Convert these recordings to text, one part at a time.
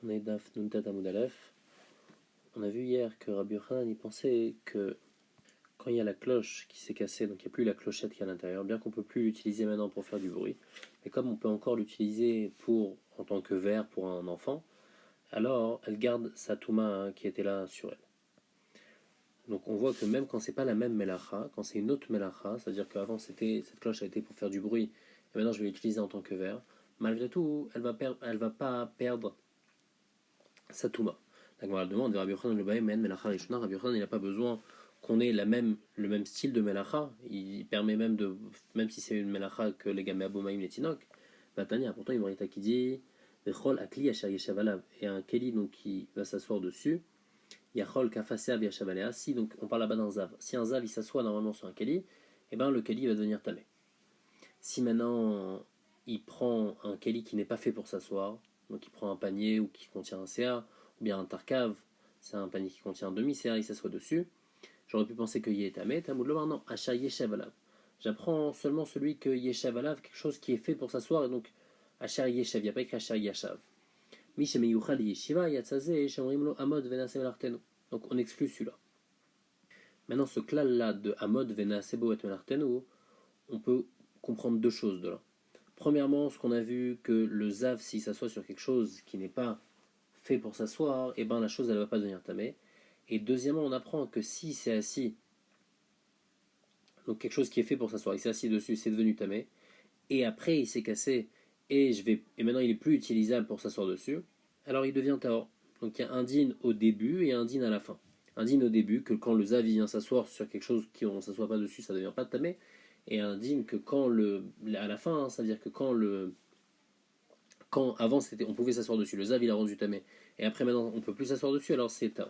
On est Daf Nuntat Amud Aleph. On a vu hier que Rabbi Yochanan il pensait que quand il y a la cloche qui s'est cassée, donc il n'y a plus la clochette qui est à l'intérieur, bien qu'on ne peut plus l'utiliser maintenant pour faire du bruit, mais comme on peut encore l'utiliser en tant que verre pour un enfant, alors elle garde sa touma qui était là sur elle. Donc on voit que même quand c'est pas la même melacha, quand c'est une autre melacha, c'est-à-dire qu'avant cette cloche a été pour faire du bruit, et maintenant je vais l'utiliser en tant que verre, malgré tout, elle va pas perdre sa touma. La Gemara demande, Rabbi Yochanan le Baïm, Melacha Rishona, Rabbi Yochanan il n'a pas besoin qu'on ait le même style de Melacha, il permet même même si c'est une Melacha que les Gamé Abomaïm les Tinok, Batania, pourtant il y a qui dit, Vechol Akli Asher Yeshavalav, et un Keli donc qui va s'asseoir dessus, Yachol Kafaseav Yashavalea, si donc on parle là-bas d'un Zav, si un Zav il s'assoit normalement sur un Keli, et ben le Keli va devenir Tamé. Si maintenant il prend un Keli qui n'est pas fait pour s'asseoir, donc il prend un panier ou qui contient un CA, ou bien un tarkave, c'est un panier qui contient un demi-CA, il s'assoit dessus, j'aurais pu penser que Yétamé, Tamoud Lomar, non, Hacha Yeshavalav. J'apprends seulement celui que Yeshavalav, quelque chose qui est fait pour s'asseoir, et donc Hacha Yeshav, il n'y a pas écrit Hacha Yeshav. Misheme Yuchal Yeshiva, Yatsaze, Shamrimlo Amod Venasem Lartenu. Donc on exclut celui-là. Maintenant, ce klal-là de Amod Venasebo et Melartenu, on peut comprendre deux choses de là. Premièrement, ce qu'on a vu, que le zav, s'il s'assoit sur quelque chose qui n'est pas fait pour s'asseoir, et ben la chose, elle ne va pas devenir tamé. Et deuxièmement, on apprend que si c'est assis, donc quelque chose qui est fait pour s'asseoir, il s'est assis dessus, c'est devenu tamé, et après il s'est cassé, et maintenant il est plus utilisable pour s'asseoir dessus, alors il devient taor. Donc il y a un din au début et un din à la fin. Un din au début, que quand le zav vient s'asseoir sur quelque chose qui on ne s'assoit pas dessus, ça ne devient pas tamé, et un din que à la fin, ça veut dire que quand avant on pouvait s'asseoir dessus, le zav il a rendu tamé, et après maintenant on peut plus s'asseoir dessus, alors c'est taor.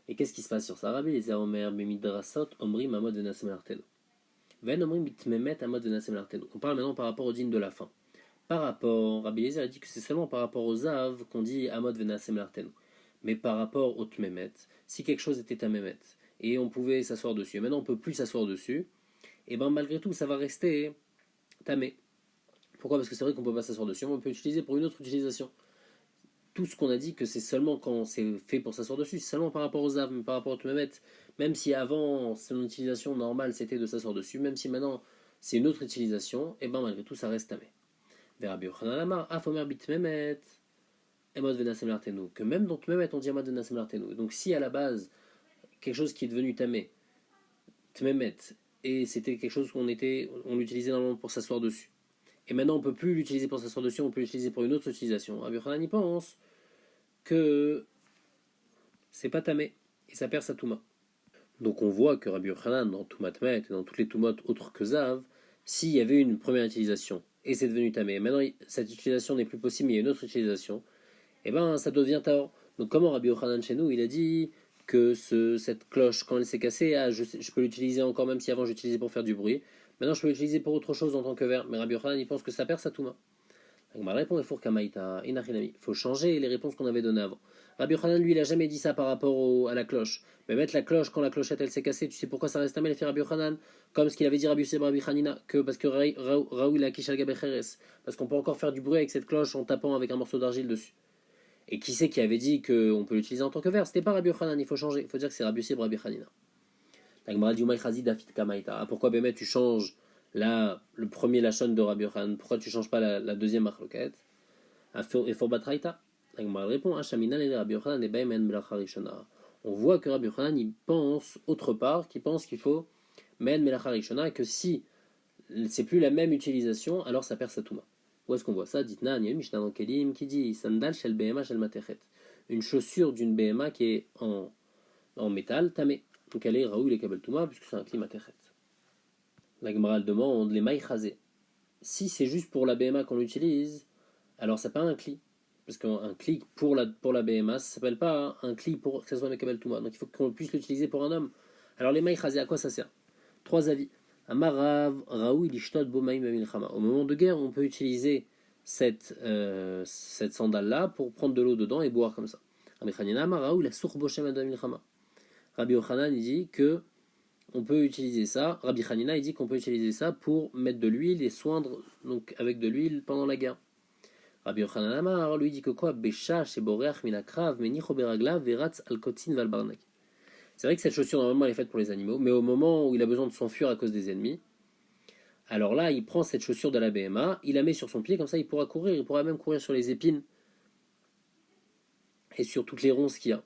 Et qu'est-ce qui se passe sur ça? Rabbi les Omer Bemidrasot Omri Mamod Venasem Arteno. Ven Omri Mitmemet Amod Venasem Arteno. On parle maintenant par rapport au din de la fin. Par rapport, Rabbi Eliezer a dit que c'est seulement par rapport aux zav qu'on dit Amod Venasem Arteno. Mais par rapport au Tmemet, si quelque chose était Tamemet et on pouvait s'asseoir dessus, et maintenant on peut plus s'asseoir dessus, et ben malgré tout ça va rester Tamé. Pourquoi? Parce que c'est vrai qu'on peut pas s'asseoir dessus, mais on peut l'utiliser pour une autre utilisation. Tout ce qu'on a dit que c'est seulement quand c'est fait pour s'asseoir dessus, c'est seulement par rapport aux Zav, mais par rapport au Tmemet, même si avant son utilisation normale c'était de s'asseoir dessus, même si maintenant c'est une autre utilisation, et ben malgré tout ça reste tamé. Rabbi Yochanan Amar, Afomer bitmemet, Emod venasem lartenu, que même dans Tmemet on dit Emod venasem lartenu. Donc si à la base quelque chose qui est devenu tamé, Tmemet, et c'était quelque chose on l'utilisait normalement pour s'asseoir dessus, et maintenant on peut plus l'utiliser pour s'asseoir dessus, on peut l'utiliser pour une autre utilisation. Rabbi Yochanan y pense que c'est pas tamé, et ça perd sa touma. Donc on voit que Rabbi Yochanan, dans Toumatmet et dans toutes les Toumot autres que Zav, s'il y avait une première utilisation, et c'est devenu tamé, maintenant cette utilisation n'est plus possible, mais il y a une autre utilisation, et ben ça devient taor. Donc comment Rabbi Yochanan chez nous, il a dit que cette cloche, quand elle s'est cassée, je peux l'utiliser encore, même si avant j'utilisais pour faire du bruit, maintenant je peux l'utiliser pour autre chose en tant que verre, mais Rabbi Yochanan il pense que ça perd sa touma. Donc, répond il faut changer les réponses qu'on avait données avant. Rabbi Yochanan, lui, il a jamais dit ça par rapport à la cloche. Mais mettre la cloche quand la clochette elle s'est cassée, tu sais pourquoi ça reste tamé, fait Rabbi Yochanan, comme ce qu'il avait dit Rabbi Yosef Rabbi Hanina, que parce que Raoul a Kishal Gabecheres, parce qu'on peut encore faire du bruit avec cette cloche en tapant avec un morceau d'argile dessus. Et qui c'est qui avait dit qu'on peut l'utiliser en tant que verre? C'était pas Rabbi Yochanan, il faut changer. Il faut dire que c'est Rabbi Yosef Rabbi Hanina. Pourquoi Bémet tu changes le premier lachon de Rabbi Yochanan? Pourquoi tu changes pas la deuxième marloquette? Et Forbatraïta. La répond Rabbi Yochanan et Baim en Melacha Rishona. On voit que Rabbi Yochanan il pense autre part, qui pense qu'il faut Men Melacha Rishona, et que si c'est plus la même utilisation, alors ça perd sa touma. Où est-ce qu'on voit ça? Ditna, il y a une Mishnah dans Kelim qui dit Sandal shel BMA shel Matechet. Une chaussure d'une BMA qui est en métal, tamé. Donc elle est Raoul et Kabel Touma, puisque c'est un climat Matechet. La Gemara demande les mailles rasées. Si c'est juste pour la BMA qu'on l'utilise, alors ça pas un cli. Parce qu'un cli pour la BMA, ça s'appelle pas un cli pour que ça soit Mekabel Touma. Donc il faut qu'on puisse l'utiliser pour un homme. Alors les mailles rasées, à quoi ça sert? Trois avis. Amarav, Raoui, Lishtod, Bomaïm, Milchama. Au moment de guerre, on peut utiliser cette sandale-là pour prendre de l'eau dedans et boire comme ça. Rabbi Yochanan, il dit que on peut utiliser ça. Rabbi Hanina, il dit qu'on peut utiliser ça pour mettre de l'huile et soindre donc avec de l'huile pendant la guerre. Rabbi Yochanan Amar, lui dit que quoi? Besha, Sheboreach, Minakrav, Menicho Beraglav, Veratz, Alkotzin, Valbarnak. C'est vrai que cette chaussure, normalement, elle est faite pour les animaux, mais au moment où il a besoin de s'enfuir à cause des ennemis, alors là, il prend cette chaussure de la BMA, il la met sur son pied, comme ça, il pourra courir, il pourra même courir sur les épines et sur toutes les ronces qu'il y a.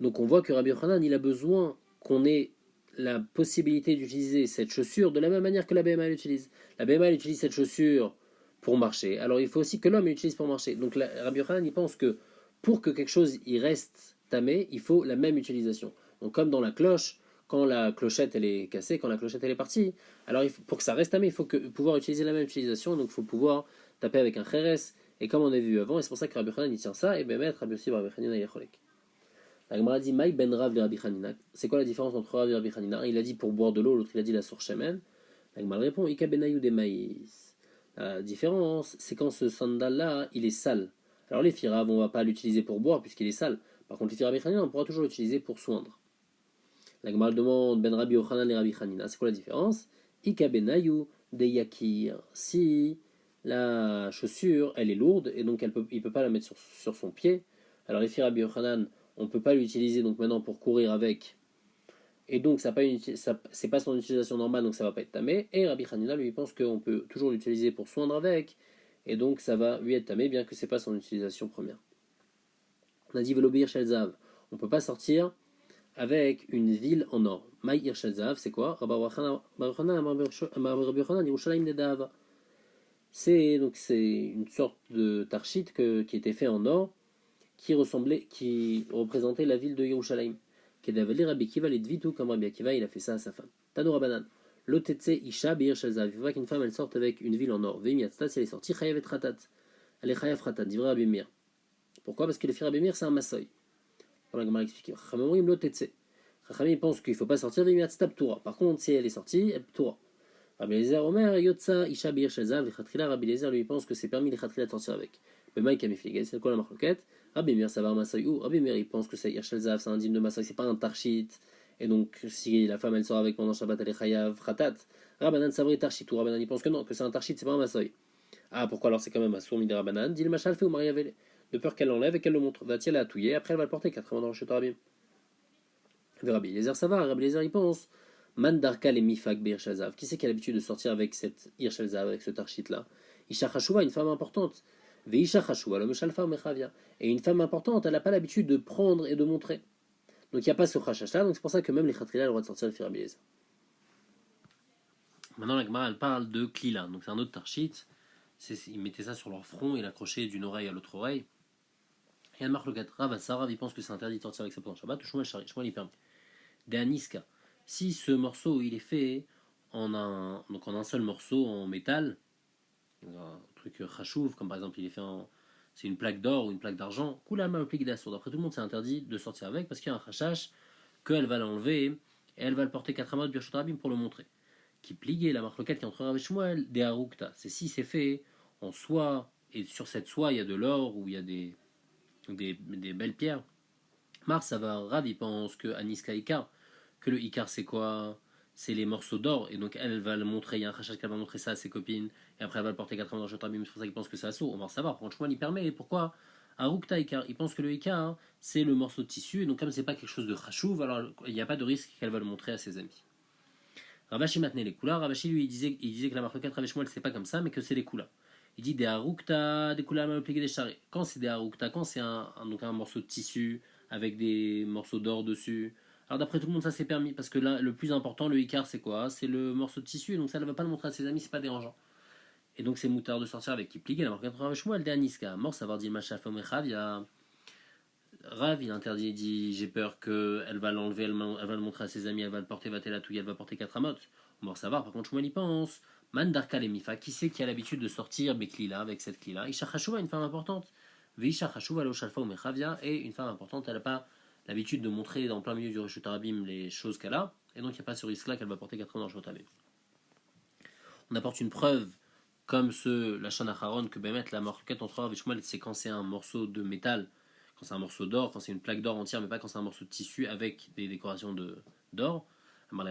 Donc on voit que Rabbi Yochanan, il a besoin qu'on ait la possibilité d'utiliser cette chaussure de la même manière que la BMA l'utilise. La BMA utilise cette chaussure pour marcher, alors il faut aussi que l'homme l'utilise pour marcher. Donc Rabbi Yochanan, il pense que pour que quelque chose y reste tamé, il faut la même utilisation. Donc comme dans la cloche, quand la clochette elle est cassée, quand la clochette elle est partie, alors pour que ça reste tamé, il faut pouvoir utiliser la même utilisation, donc il faut pouvoir taper avec un kheres, et comme on a vu avant, et c'est pour ça que Rabbi Yochanan il tient ça, et bien mettre Rabbi Yossi Rabbi Hanina Yecholek. La Gemara dit Maï ben Rav et Rabbi Hanina. C'est quoi la différence entre Rav et Rabbi Hanina? Il a dit pour boire de l'eau, l'autre il a dit la source shemen. La Gemara répond Ika benayou de maïs. La différence, c'est quand ce sandal-là, il est sale. Alors les firav, on ne va pas l'utiliser pour boire puisqu'il est sale. Par contre, les firav Rabbi Hanina, on pourra toujours l'utiliser pour soindre. La Gemara demande Ben Rabbi Yochanan et Rabbi Hanina. C'est quoi la différence? Ika benayou de yakir. Si la chaussure, elle est lourde et donc il ne peut pas la mettre sur son pied. Alors les firav Rabbi Yochanan, on ne peut pas l'utiliser donc maintenant pour courir avec, et donc c'est pas son utilisation normale, donc ça va pas être tamé. Et Rabbi Hanina lui pense qu'on peut toujours l'utiliser pour soindre avec, et donc ça va lui être tamé bien que c'est pas son utilisation première. On a dit Velobir Shelzav, on peut pas sortir avec une ville en or. Maïr Shelzav, c'est quoi? C'est une sorte de tarchit qui était fait en or, qui représentait la ville de Yerushalayim. Kedavali Rabbi Kiva l'edvitu, comme Rabbi Akiva, il a fait ça à sa femme. Tano Rabanan. Lotetse Isha Beir Shalzav. Il faut pas qu'une femme elle sorte avec une ville en or. Veimiatstat, si elle est sortie, Chayav et Ratat. Elle est Chayav Ratat, dit Rabbi Meir. Pourquoi? Parce que le fils Rabbi Meir, c'est un massoy. On a expliqué. Chamamrim Lotetse. Chachamim pense qu'il ne faut pas sortir Veimiatstat Ptura. Par contre, si elle est sortie, elle Ptura. Rabbi Eliezer Omer, Yotza Isha Beir Shalzav, Chatrila, Rabbi Eliezer lui pense que c'est permis les Chatrila de sortir avec. Mais Mike a mifligé, c'est quoi la marloquette? Rabbi Meir, ça va à Massoy ou Rabbi Meir, il pense que c'est Yershel-Zav, c'est un dîme de Massoy, c'est pas un tarchit. Et donc, si la femme elle sort avec pendant Shabbat, elle est chayav, khatat. Rabbanan savri tarchit ou Rabbanan, il pense que non, que c'est un tarchit, c'est pas un Massoy. Ah, pourquoi alors c'est quand même un sourd de Rabbanan? Dit le machal fait ou Mariavel, de peur qu'elle l'enlève et qu'elle le montre. Va-t-elle la touiller, après elle va le porter 4 mois dans le château Rabbi. Rabbi Eliezer, ça va, Rabbi Eliezer, il pense. Mandarka les mifak Be'Yershazav. Qui c'est qui a l'habitude de sortir avec cette Yershazav, avec ce tarchit là? Isha Chashouva, une femme importante. Veisha Chashouva, le Meshalfa Mechavia. Et une femme importante, elle n'a pas l'habitude de prendre et de montrer. Donc il n'y a pas ce chachash là, donc c'est pour ça que même les Khatrila ont le droit de sortir le Rabbi Eliezer. Maintenant la Gemara elle parle de Klila, donc c'est un autre tarchit. Ils mettaient ça sur leur front et l'accrochaient d'une oreille à l'autre oreille. Il y a une marque le 4 Rav Rav, il pense que c'est interdit de sortir avec ça pendant Shabbat, ou Shmuel Shari, Shmuel il permet. De Aniska. Si ce morceau il est fait en un seul morceau en métal, un truc chachouv, comme par exemple il est fait c'est une plaque d'or ou une plaque d'argent, Koulama le plique d'assour. D'après tout le monde, c'est interdit de sortir avec parce qu'il y a un chachash qu'elle va l'enlever et elle va le porter 4 amas de Birchot Rabim pour le montrer. Qui plié, la marque locale qui entrera avec Shmuel, des Harukta. C'est si c'est fait en soie et sur cette soie il y a de l'or ou il y a des belles pierres. Mars, ça va Rav, il pense que Aniska Ikar, que le Ikar c'est quoi? C'est les morceaux d'or, et donc elle va le montrer, il y a un rachat qu'elle va montrer ça à ses copines, et après elle va le porter 4 ans dans le Shotrabim, c'est pour ça qu'il pense que c'est assaut, on va savoir. Franchement, il permet, pourquoi? Arukta Ikar, il pense que le Ikar, hein, c'est le morceau de tissu, et donc comme c'est pas quelque chose de chachouv, alors il n'y a pas de risque qu'elle va le montrer à ses amis. Ravashi maintenait les couleurs, Ravashi lui il disait que la marque 4 avec Shmuel c'est pas comme ça, mais que c'est les couleurs. Il dit des Arukta, des couleurs mal pliées des charrés. Quand c'est des Arukta, quand c'est donc un morceau de tissu avec des morceaux d'or dessus. Alors d'après tout le monde ça c'est permis parce que là le plus important le Icar c'est quoi? C'est le morceau de tissu et donc ça ne va pas le montrer à ses amis, c'est pas dérangeant. Et donc c'est moutard de sortir avec qui plique la marque 80 avec Shmuel, des Aniska. Mort savoir dit Machaf Omechav, il y a Rav, il interdit, il dit j'ai peur qu'elle va l'enlever, elle va le montrer à ses amis, elle va le porter, va la touille, elle va porter 4 amot. Mort savoir, par contre Shmuel y pense. Mandarka les Mifa, qui c'est qui a l'habitude de sortir Beklila avec cette Klila? Isha Chashouva, une femme importante. Veisha Chashouva lo Shalfa ou Mechavia, et une femme importante, elle n'a pas l'habitude de montrer dans plein milieu du Rishut Arabim les choses qu'elle a, et donc il n'y a pas ce risque-là qu'elle va porter 4 ans dans le Rishut Arabim. On apporte une preuve, comme la Shana Haron, que Bémet, la marquette entre Rav et Shmuel, c'est quand c'est un morceau de métal, quand c'est un morceau d'or, quand c'est une plaque d'or entière, mais pas quand c'est un morceau de tissu avec des décorations d'or. Donc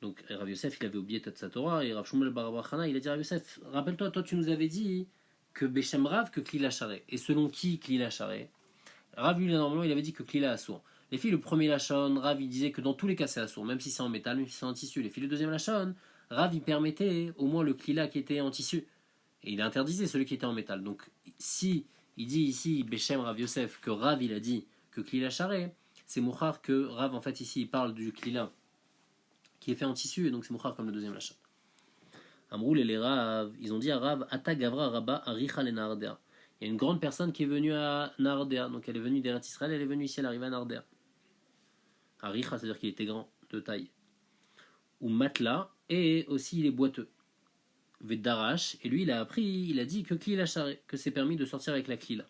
Donc Rav Yosef, il avait oublié sa Torah, et Rav Shmuel bar Bar il a dit Rav Yosef, rappelle-toi, toi tu nous avais dit que Beshem Rav, que Klila Charé. Et selon qui Klila Charé? Rav, lui, normalement, il avait dit que Klila Assour. Les filles, le premier Lachon, Rav, il disait que dans tous les cas c'est Assour, même si c'est en métal, même si c'est en tissu. Les filles, le deuxième Lachon, Rav, il permettait au moins le Klila qui était en tissu. Et il interdisait celui qui était en métal. Donc, si il dit ici, Beshem Rav Yosef, que Rav, il a dit que Klila Charé, c'est Mouchar que Rav, en fait, ici, il parle du Klila qui est fait en tissu, et donc c'est Mouchar comme le deuxième Lachon. Amroul et les Rav, ils ont dit à Rav, Ata Gavra Rabba Aricha le Nardea. Il y a une grande personne qui est venue à Nardea, donc elle est venue d'Eretz Israël, elle est venue ici, elle arrive à Nardea. Aricha, c'est-à-dire qu'il était grand, de taille. Ou Matla, et aussi il est boiteux. Veddarash, et lui il a appris, il a dit que Klila Charé, que c'est permis de sortir avec la Klila.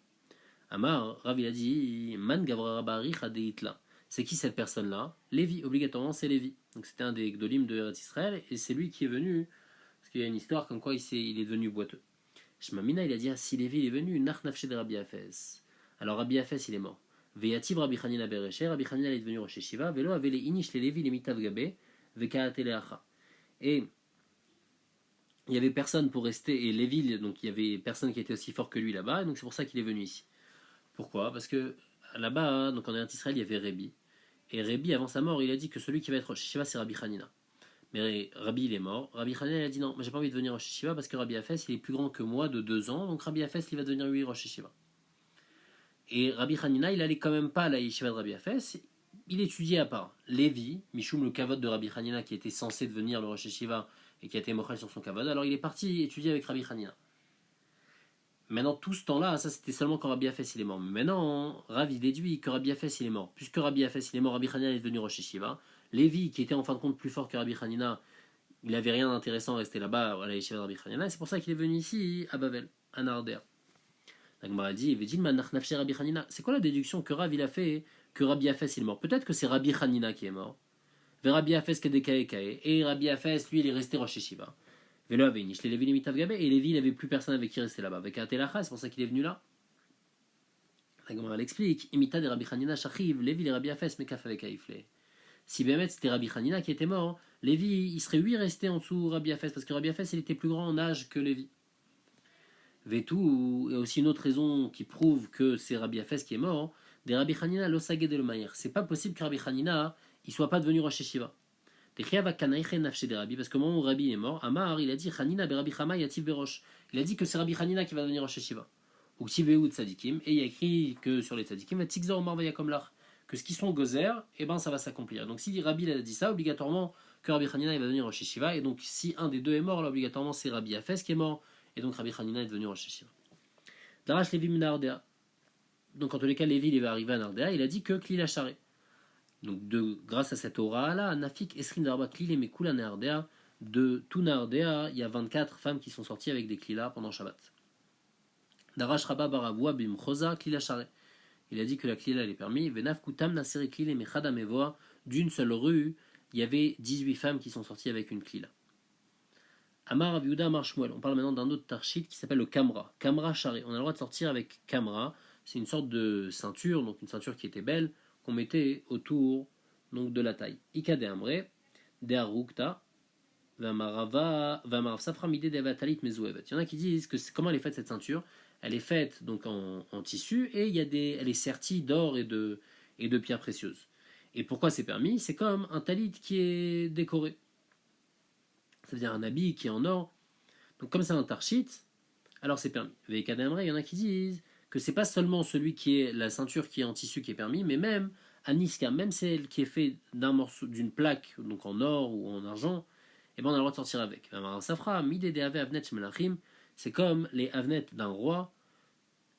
Amar, Rav il a dit, Man Gavra Rabba Aricha de Hitla. C'est qui cette personne-là? Lévi, obligatoirement c'est Lévi. Donc c'était un des Gdolim de Eretz Israël, et c'est lui qui est venu. Parce qu'il y a une histoire comme quoi il est devenu boiteux. Shmamina, il a dit, si Lévi il est venu, Nach Nafshe de Rabbi Hafez. Alors Rabbi Hafez, il est mort. Veyativ Rabbi Chanina Berecher, Rabbi Chanina est devenu Rosh Yeshiva, Velo avait les Inish, les Lévi, les Mitav Gabé, Vekaate Leacha. Et il y avait personne pour rester, et Lévi, donc il y avait personne qui était aussi fort que lui là-bas, et donc c'est pour ça qu'il est venu ici. Pourquoi? Parce que là-bas, donc en Israël, il y avait Rébi. Et Rébi, avant sa mort, il a dit que celui qui va être Rosh Yeshiva, c'est Rabbi Chanina. Mais Rabbi il est mort. Rabbi Hanina il a dit non, moi j'ai pas envie de devenir Rosh Yeshiva parce que Rabbi Hafez il est plus grand que moi de 2 ans, donc Rabbi Hafez il va devenir lui Rosh Yeshiva. Et Rabbi Hanina il allait quand même pas à la Yeshiva de Rabbi Hafez, il étudiait à part. Lévi, Mishum le kavod de Rabbi Hanina qui était censé devenir le Rosh Yeshiva et qui a été mochal sur son kavod, alors il est parti étudier avec Rabbi Hanina. Maintenant tout ce temps-là, ça c'était seulement quand Rabbi Hafez il est mort. Mais maintenant, Ravi déduit que Rabbi Hafez il est mort. Puisque Rabbi Hafez il est mort, Rabbi Hanina est devenu Rosh Yeshiva. Lévi qui était en fin de compte plus fort que Rabbi Hanina, il n'avait rien d'intéressant à rester là-bas à la Yeshiva de Rabbi Hanina, et c'est pour ça qu'il est venu ici, à Bavel, à Nardea. La Gemara dit, c'est quoi la déduction que Rav il a fait que Rabbi Hafez il est mort? Peut-être que c'est Rabbi Hanina qui est mort, Rabbi Hafez qui est décaé, et Rabbi Hafez, lui, il est resté Rosh Yeshiva. Velo Avenish, les Lévi Mitav Gabé, et Lévi, il n'avait plus personne avec qui rester là-bas. Avec Atelacha, c'est pour ça qu'il est venu là. La Gemara l'explique, imita de Rabbi Hanina Shachiv, Lévi, les Rabbi Hafez, mais kaf avec Aïfle. Si Bémet c'était Rabbi Hanina qui était mort, Lévi, il serait lui resté en dessous Rabbi Hafez, parce que Rabbi Hafez, il était plus grand en âge que Lévi. Vetou, il y a aussi une autre raison qui prouve que c'est Rabbi Hafez qui est mort, des Rabbi Hanina l'osagé de l'Omayer. C'est pas possible que Rabbi Hanina, il soit pas devenu Rosh Yeshiva. Parce que au moment où Rabbi est mort, Amar, il a dit Hanina be Rabbi Chama yativ berosh. Il a dit que c'est Rabbi Hanina qui va devenir Rosh Yeshiva. Ou Tiveu tzadikim, et il y a écrit que sur les tzadikim, Tzigzor Omar vayakom lach, que ce qui sont gozer, et ben ça va s'accomplir. Donc si Rabbi a dit ça, obligatoirement que Rabbi Hanina il va devenir Rosh Yeshiva, et donc si un des deux est mort, là obligatoirement c'est Rabbi Hafez qui est mort, et donc Rabbi Hanina est devenu Rosh Yeshiva. Darash Levi Minardea. Donc en tous les cas, Lévi il va arriver à Nardea, il a dit que Klila Charé. Donc grâce à cette aura-là, Nafik Esrin Darba Klil et Mekula Nardea, de tout Nardea, il y a 24 femmes qui sont sorties avec des Klila pendant Shabbat. Darash Rabba Baravoua Bimchoza Klila Charé. Il a dit que la Klila elle est permis. Venaf Kutam Naseri Klil et Mechada Mevoa, d'une seule rue, il y avait 18 femmes qui sont sorties avec une Klila. Amar Aviuda Amar Shmuel. On parle maintenant d'un autre tarchit qui s'appelle le Kamra. Kamra Charé. On a le droit de sortir avec Kamra. C'est une sorte de ceinture, donc une ceinture qui était belle, qu'on mettait autour donc, de la taille. Ika de Amre, de Arukta, Vamarav Saframide de Avatalit Mezouevet. Il y en a qui disent que comment elle est faite cette ceinture. Elle est faite donc en tissu et elle est sertie d'or et de pierres précieuses. Et pourquoi c'est permis? C'est comme un talit qui est décoré. C'est-à-dire un habit qui est en or. Donc comme c'est un tarchit, alors c'est permis. Ika de Amre, il y en a qui disent que c'est pas seulement celui qui est la ceinture qui est en tissu qui est permis, mais même Aniska, même celle qui est faite d'un morceau, d'une plaque, donc en or ou en argent, et ben on a le droit de sortir avec. C'est comme les avnet d'un roi,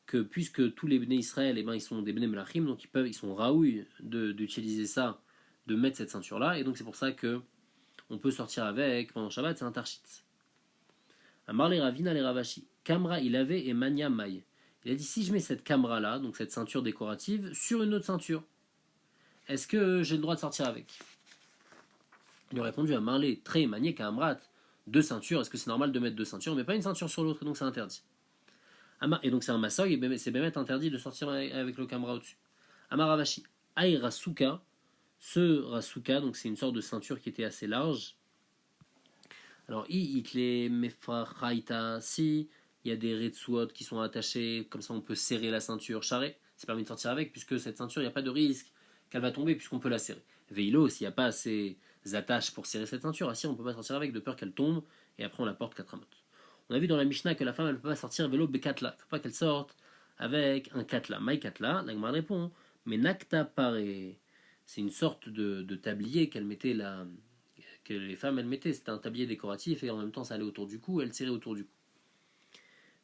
que puisque tous les béné Israël, ils sont des béné melachim, donc ils sont raouilles d'utiliser ça, de mettre cette ceinture là, et donc c'est pour ça que on peut sortir avec pendant Shabbat, c'est un tarchit. Amar les Ravina les Ravashi, Kamra il avait et Mania Maï. Il a dit si je mets cette camera là, donc cette ceinture décorative, sur une autre ceinture, est-ce que j'ai le droit de sortir avec? Il a répondu à Marley, très manié Kamrat, 2 ceintures, est-ce que c'est normal de mettre 2 ceintures, mais pas une ceinture sur l'autre, donc c'est interdit. Et donc c'est un massoy, et c'est même interdit de sortir avec le camera au-dessus. Amaravashi, Aï Rasuka, ce Rasuka, donc c'est une sorte de ceinture qui était assez large, Alors, itle mefrachaita, si il y a des retsuot qui sont attachés, comme ça on peut serrer la ceinture, charré, c'est permis de sortir avec, puisque cette ceinture, il n'y a pas de risque qu'elle va tomber, puisqu'on peut la serrer. Veilo, s'il n'y a pas assez attaches pour serrer cette ceinture, si on ne peut pas sortir avec, de peur qu'elle tombe, et après on la porte 4 amot. On a vu dans la Mishnah que la femme, elle ne peut pas sortir vélo bekatla, il ne faut pas qu'elle sorte avec un katla. Maï katla, la Gemara répond, mais nakta paré, c'est une sorte de tablier qu'elle mettait là, que les femmes elles mettaient, c'était un tablier décoratif et en même temps ça allait autour du cou, elle serrait autour du cou.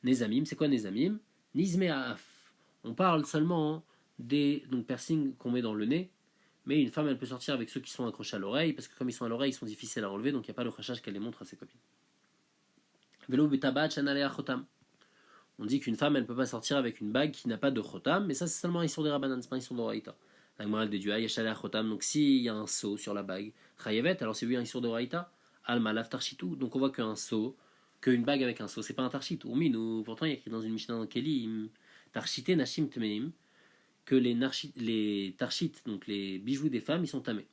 Nezamim, c'est quoi Nezamim? Nizme'aaf. On parle seulement des piercings qu'on met dans le nez, mais une femme elle peut sortir avec ceux qui sont accrochés à l'oreille, parce que comme ils sont à l'oreille, ils sont difficiles à enlever, donc il n'y a pas le crachage qu'elle les montre à ses copines. Velo betabat chanalea chotam. On dit qu'une femme elle peut pas sortir avec une bague qui n'a pas de chotam, mais ça c'est seulement un issour des rabanan, c'est pas un issour d'oraïta. La Gemara déduit yachalea chotam, donc s'il y a un sceau sur la bague, chayevet, alors c'est lui un issour d'oraïta, alma lav tarchitou, donc on voit qu'un sceau, qu'une bague avec un sceau, c'est pas un tarchit. Ou minou, pourtant il y a écrit dans une Mishnah dans Kéli, tarchite nashim tmeim, que les tarchites, donc les bijoux des femmes, ils sont tamés.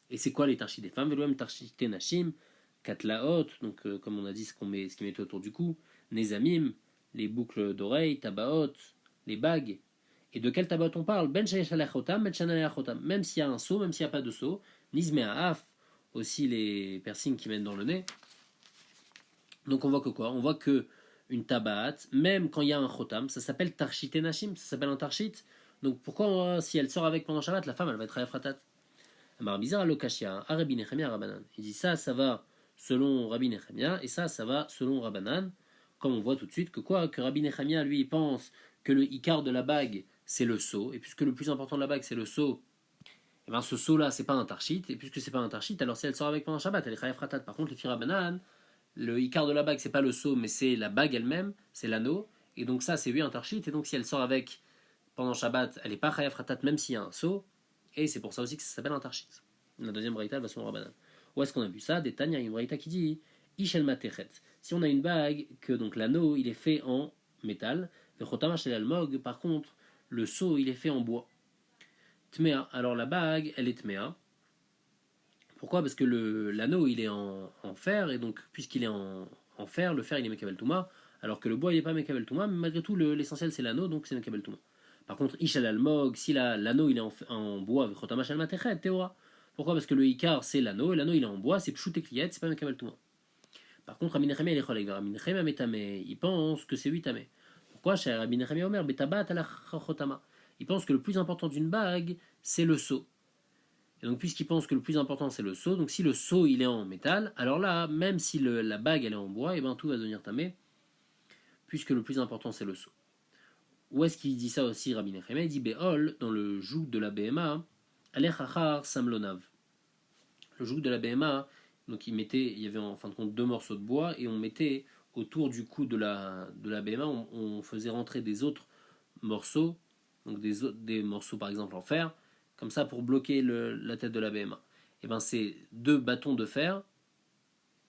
Et c'est quoi les tarchites des femmes? Veloem tarchite nashim, katlaot, donc comme on a dit, ce qui mettait autour du cou, nezamim, les boucles d'oreilles, tabaot, les bagues. Et de quel tabaot on parle? Ben shayeshalachotam, ben shanaleachotam. Même s'il y a un seau, même s'il n'y a pas de seau, nizmeaaf, aussi les piercings qui mènent dans le nez. Donc on voit que quoi? On voit que une tabaat, même quand il y a un chotam, ça s'appelle tarchite nashim, ça s'appelle un tarchit. Donc pourquoi si elle sort avec pendant Shabbat, la femme elle va être ayafratat? Amar bizarre alokashia, a Rabbi Nechemia Rabanan. Il dit ça va selon Rabbi Nechemia et ça va selon Rabanan. Comme on voit tout de suite que quoi? Que Rabbi Nechemia lui il pense que le ikar de la bague c'est le seau, et puisque le plus important de la bague c'est le seau, et bien ce seau là c'est pas un tarchit, et puisque c'est pas un tarchit, alors si elle sort avec pendant Shabbat, elle est ayafratat. Par contre, les filles Rabanan, le ikar de la bague c'est pas le seau mais c'est la bague elle-même, c'est l'anneau, et donc ça c'est lui un tarchit, et donc si elle sort avec pendant Shabbat, elle n'est pas chayav ratat même s'il y a un seau, et c'est pour ça aussi que ça s'appelle un tarchit. La deuxième braïta va sur le Rabbanan. Où est-ce qu'on a vu ça? Des Tanya, une braïta qui dit Ishel Matechet. Si on a une bague, que donc l'anneau il est fait en métal, le Chotama Shel Almog, par contre, le seau il est fait en bois. Tmea, alors la bague elle est Tmea. Pourquoi? Parce que l'anneau il est en fer, et donc puisqu'il est en fer, le fer il est Mekabel Touma, alors que le bois il n'est pas Mekabel Touma, mais malgré tout l'essentiel c'est l'anneau, donc c'est Mekabel Touma. Par contre, Ishal Almog, si l'anneau il est en bois, avec Chotamash al Matechet, Théora. Pourquoi? Parce que le Ikar c'est l'anneau, et l'anneau il est en bois, c'est Pshut et Kliet, c'est pas Mekabel Touma. Par contre, Rabbi Nechemia il est Choleg, Rabbi Nechemia Metame, il pense que c'est lui Tamé. Pourquoi? Chez Rabbi Nechemia Omer, Betabat ala Chotama. Il pense que le plus important d'une bague, c'est le seau. Et donc, puisqu'il pense que le plus important c'est le seau, donc si le seau il est en métal, alors là, même si la bague elle est en bois, et ben tout va devenir Tamé, puisque le plus important c'est le seau. Où est-ce qu'il dit ça aussi, Rabbi Nechemia? Il dit Béhol, dans le joug de la BMA, Alechachar Samlonav. Le joug de la BMA, donc il y avait en fin de compte deux morceaux de bois, et on mettait autour du cou de la BMA, on faisait rentrer des autres morceaux, donc des morceaux par exemple en fer, comme ça pour bloquer la tête de la BMA. Et ben ces deux bâtons de fer,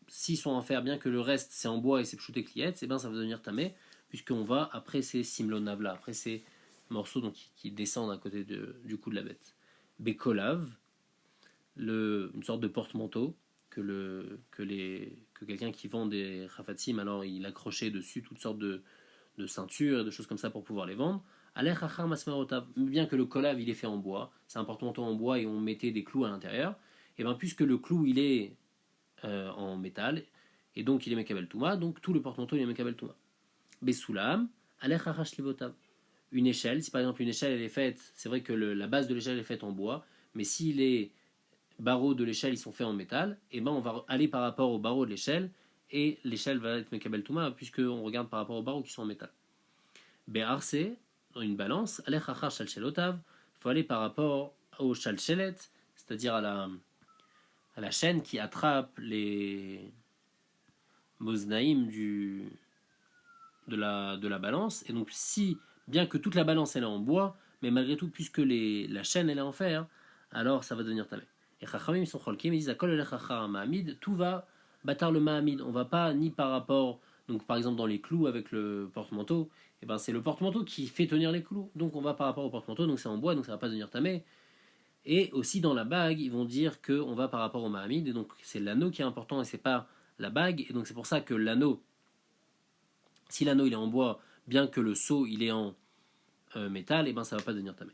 s'ils sont en fer, bien que le reste c'est en bois et c'est pshouté kliet, et ben ça va devenir tamé, puisqu'on va après ces simlonav là, après ces morceaux donc, qui descendent à côté du cou de la bête. Bekolav, une sorte de porte-manteau que quelqu'un qui vend des khafatsim, alors il accrochait dessus toutes sortes de ceintures et de choses comme ça pour pouvoir les vendre. Bien que le kolav il est fait en bois, c'est un porte-manteau en bois et on mettait des clous à l'intérieur, et bien puisque le clou il est en métal, et donc il est mekabel touma, donc tout le porte-manteau il est mekabel touma. Besoulam, une échelle, si par exemple une échelle elle est faite, c'est vrai que la base de l'échelle est faite en bois, mais si les barreaux de l'échelle ils sont faits en métal, et ben on va aller par rapport aux barreaux de l'échelle, et l'échelle va être mekabel touma puisque on regarde par rapport aux barreaux qui sont en métal. Be'arse, dans une balance, alechachar shalshelotav, il faut aller par rapport au shalshelet, c'est-à-dire à la chaîne qui attrape les moznaïm de la balance. Et donc si, bien que toute la balance elle est en bois, mais malgré tout, puisque la chaîne elle est en fer, alors ça va devenir tamé. Et Chachamim sont cholkim, ils disent Akol elechachar ma'amid, tout va bâtar le ma'amid. On va pas ni par rapport, donc par exemple dans les clous avec le porte-manteau, et ben c'est le porte-manteau qui fait tenir les clous. Donc on va par rapport au porte-manteau, donc c'est en bois, donc ça va pas devenir tamé. Et aussi dans la bague, ils vont dire qu'on va par rapport au ma'amid, et donc c'est l'anneau qui est important et c'est pas la bague, et donc c'est pour ça que l'anneau, si l'anneau il est en bois, bien que le seau il est en métal, et ben ça va pas devenir tamé.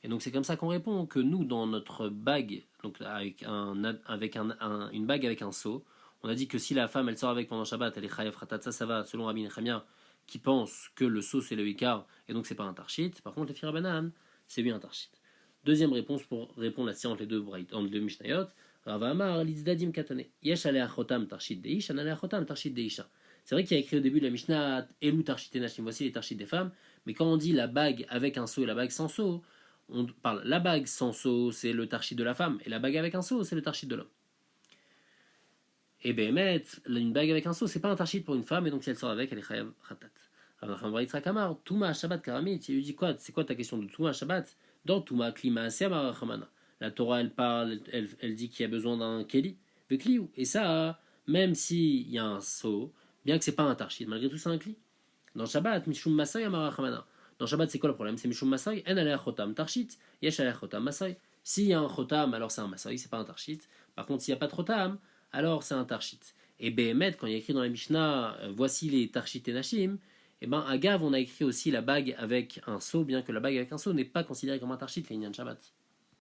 Et donc c'est comme ça qu'on répond que nous, dans notre bague, donc une bague avec un seau, on a dit que si la femme elle sort avec pendant Shabbat, elle est chayav khatat, ça va selon Rabbi Nechemia, qui pense que le seau c'est le ikar, et donc c'est pas un tarshit. Par contre, les firabanan, c'est bien un tarshit. Deuxième réponse pour répondre à la entre les deux Mishnayot, Rava Amar, l'izdadim katane. Yesh alea chotam tarshit deish, an alea chotam tarshit deisha. C'est vrai qu'il y a écrit au début de la Mishnah, Elu tarshit enashim, voici les tarshit des femmes, mais quand on dit la bague avec un seau et la bague sans seau, on parle la bague sans seau, c'est le tarshit de la femme, et la bague avec un seau, c'est le tarshit de l'homme. Et Béhémet, une bague avec un seau, c'est pas un tarshit pour une femme, et donc si elle sort avec, elle est chayav khatat. Touma Shabbat Karamit, il lui dit quoi? C'est quoi ta question de Touma Shabbat? Dans Touma Klima Semarachamana. La Torah, elle parle, elle dit qu'il y a besoin d'un Keli, Vekliou. Et ça, même s'il y a un seau, bien que c'est pas un tarshit, malgré tout, c'est un Kli. Dans Shabbat, Mishum Masai Amarachamana. Dans Shabbat, c'est quoi le problème? C'est Mishum Masai, En Alea Chotam Tarshit, Yesh Alea Chotam Masai. S'il y a un Chotam, alors c'est un Masai, c'est pas un Tarshit. Par contre, s'il n'y a pas de Chotam, alors c'est un Tarshit. Et Behemet, quand il y a écrit dans la Mishnah, voici les Tarshit et Nashim, et ben à Gav, on a écrit aussi la bague avec un seau, bien que la bague avec un seau n'est pas considérée comme un Tarshit, les Inyan Shabbat.